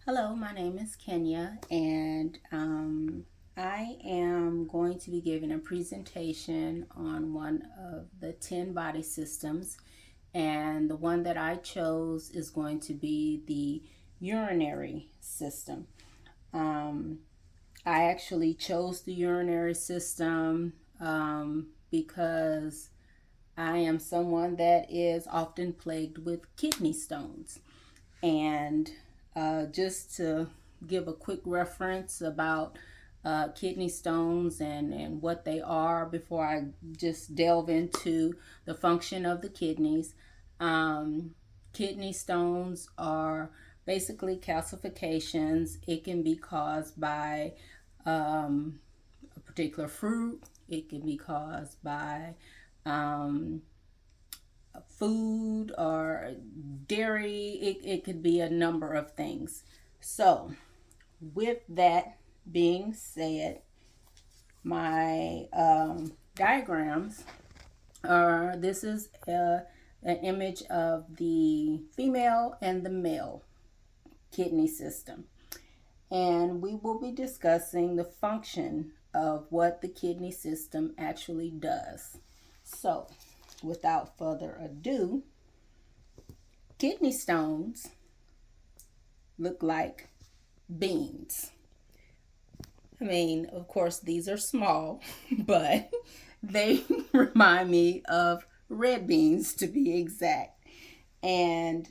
Hello, my name is Kenya, and I am going to be giving a presentation on one of the 10 body systems. And the one that I chose is going to be the urinary system. Um, I actually chose the urinary system because I am someone that is often plagued with kidney stones. And just to give a quick reference about kidney stones and what they are before I just delve into the function of the kidneys. Um, Kidney stones are basically calcifications. It can be caused by a particular fruit, it can be caused by um, food or dairy. It could be a number of things. So, with that being said, my diagrams are this is an image of the female and the male kidney system. And we will be discussing the function of what the kidney system actually does. So, without further ado, kidney stones look like beans. I mean, of course, these are small, but they remind me of red beans to be exact. And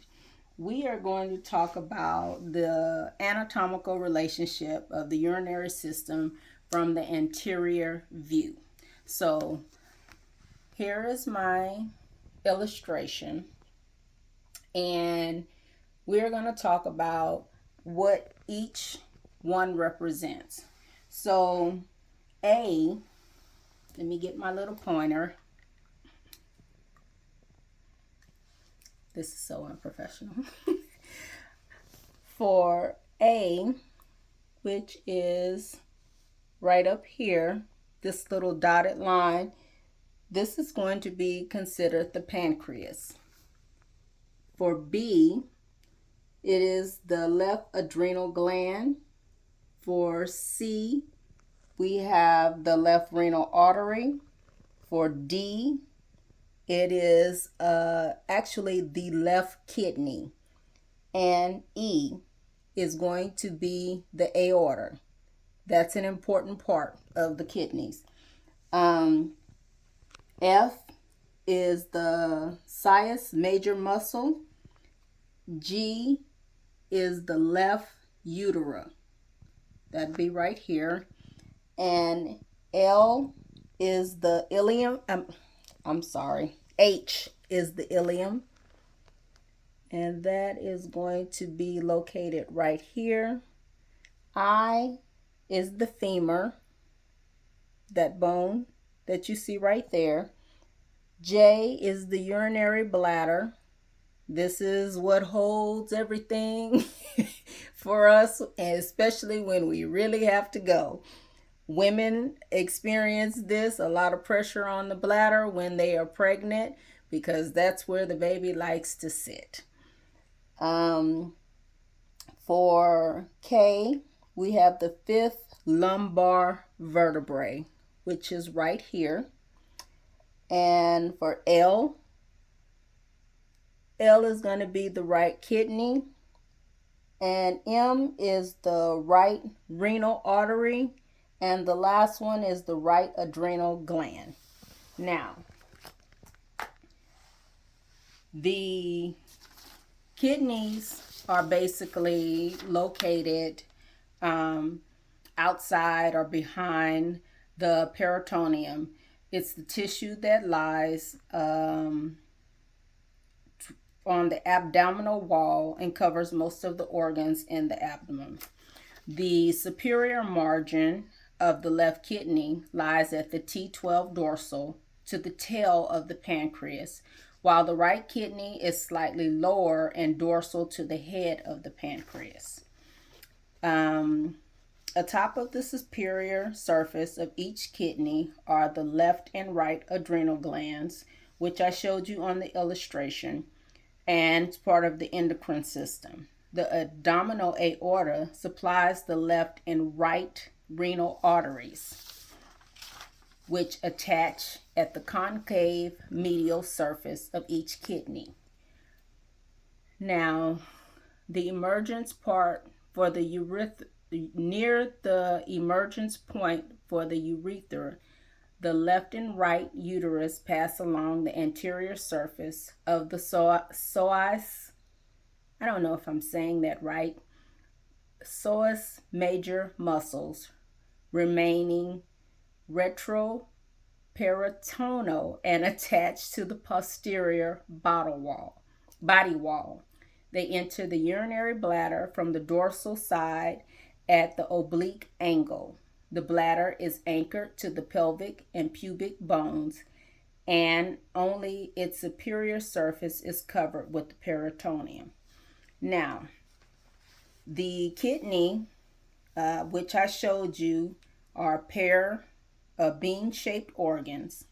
we are going to talk about the anatomical relationship of the urinary system from the anterior view. So, here is my illustration, and we're going to talk about what each one represents. So, A, let me get my little pointer. This is so unprofessional. For A, which is right up here, this little dotted line, this is going to be considered the pancreas. For B, it is the left adrenal gland. For C, we have the left renal artery. For D, it is actually the left kidney. And E is going to be the aorta. That's an important part of the kidneys. F is the psoas major muscle. G is the left ureter. That'd be right here. And L is the ileum. H is the ileum. And that is going to be located right here. I is the femur, that bone that you see right there. J is the urinary bladder. This is what holds everything for us, and especially when we really have to go. Women experience this, a lot of pressure on the bladder when they are pregnant, because that's where the baby likes to sit. For K, we have the fifth lumbar vertebrae, which is right here. And for L is going to be the right kidney. And M is the right renal artery. And the last one is the right adrenal gland. Now, the kidneys are basically located outside or behind the peritoneum. It's the tissue that lies on the abdominal wall and covers most of the organs in the abdomen. The superior margin of the left kidney lies at the T12 dorsal to the tail of the pancreas, while the right kidney is slightly lower and dorsal to the head of the pancreas. Atop of the superior surface of each kidney are the left and right adrenal glands, which I showed you on the illustration, and it's part of the endocrine system. The abdominal aorta supplies the left and right renal arteries, which attach at the concave medial surface of each kidney. Now, the emergence part for the urethra, near the emergence point for the urethra, the left and right uterus pass along the anterior surface of the psoas. I don't know if I'm saying that right. Psoas major muscles, remaining retroperitoneal and attached to the posterior body wall. They enter the urinary bladder from the dorsal side at the oblique angle. The bladder is anchored to the pelvic and pubic bones, and only its superior surface is covered with the peritoneum. Now, the kidney, which I showed you, are a pair of bean-shaped organs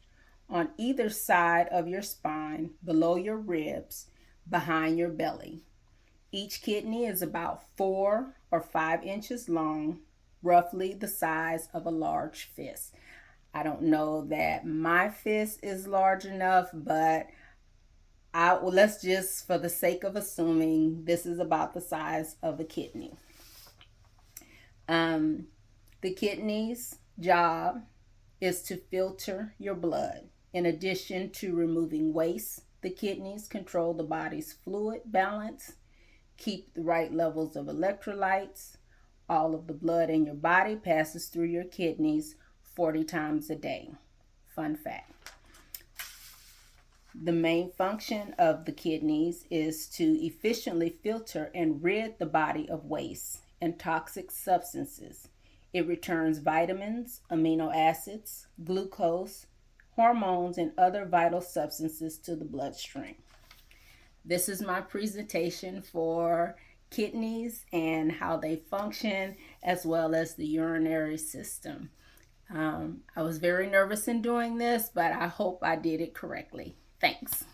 on either side of your spine, below your ribs, behind your belly. Each kidney is about 4 or 5 inches long, roughly the size of a large fist. I don't know that my fist is large enough, but let's just, for the sake of assuming, this is about the size of a kidney. The kidney's job is to filter your blood. In addition to removing waste, the kidneys control the body's fluid balance, keep the right levels of electrolytes. All of the blood in your body passes through your kidneys 40 times a day. Fun fact. The main function of the kidneys is to efficiently filter and rid the body of waste and toxic substances. It returns vitamins, amino acids, glucose, hormones, and other vital substances to the bloodstream. This is my presentation for kidneys and how they function, as well as the urinary system. I was very nervous in doing this, but I hope I did it correctly. Thanks.